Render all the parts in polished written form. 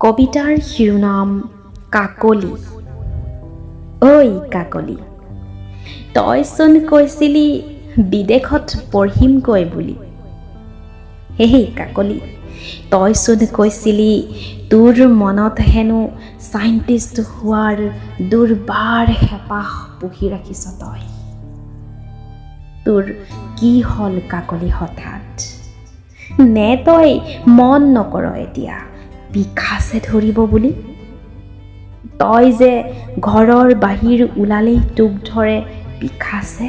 কবিতাৰ শিৰোনাম কাকলি। ঐ কাকলি, তইচোন কৈছিলি বিদেশত পঢ়িমগৈ বুলি। হেই কাকলি, তইচোন কৈছিলি তোৰ মনত হেনো চাইণ্টিষ্ট হোৱাৰ দুৰ্বাৰ হেঁপাহ পুহি ৰাখিছ তই। তোৰ কি হ'ল কাকলি হঠাৎ? নে তই মন নকৰ এতিয়া পিখাছে ধৰিব বুলি? তই যে ঘৰৰ বাহিৰ ওলালেই তোক ধৰে পিখাছে।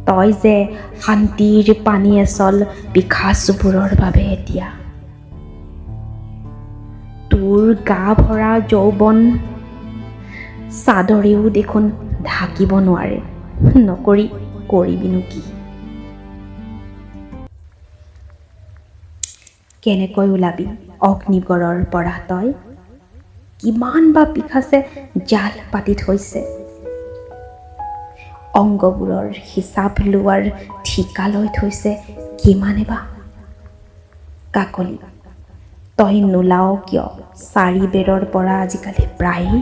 তই যে শান্তিৰ পানী এচল পিখাচবোৰৰ বাবে এতিয়া। তোৰ গা ভৰা যৌৱন চাদৰেও দেখোন ঢাকিব নোৱাৰে, নকৰি কৰিবিনো কি? কেনেকৈ ওলাবি অগ্নিগড়ৰ পৰা তই? কিমান বা পিখাছে জাল পাতি থৈছে? অংগবোৰৰ হিচাপ লোৱাৰ ঠিকা লৈ থৈছে কিমানে বা? কাকলি, তই নোলাও কিয় চাৰি বেৰৰ পৰা আজিকালি প্ৰায়ে?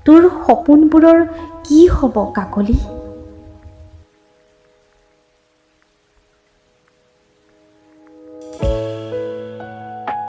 তোৰ সপোনবোৰৰ কি হ'ব কাকলি?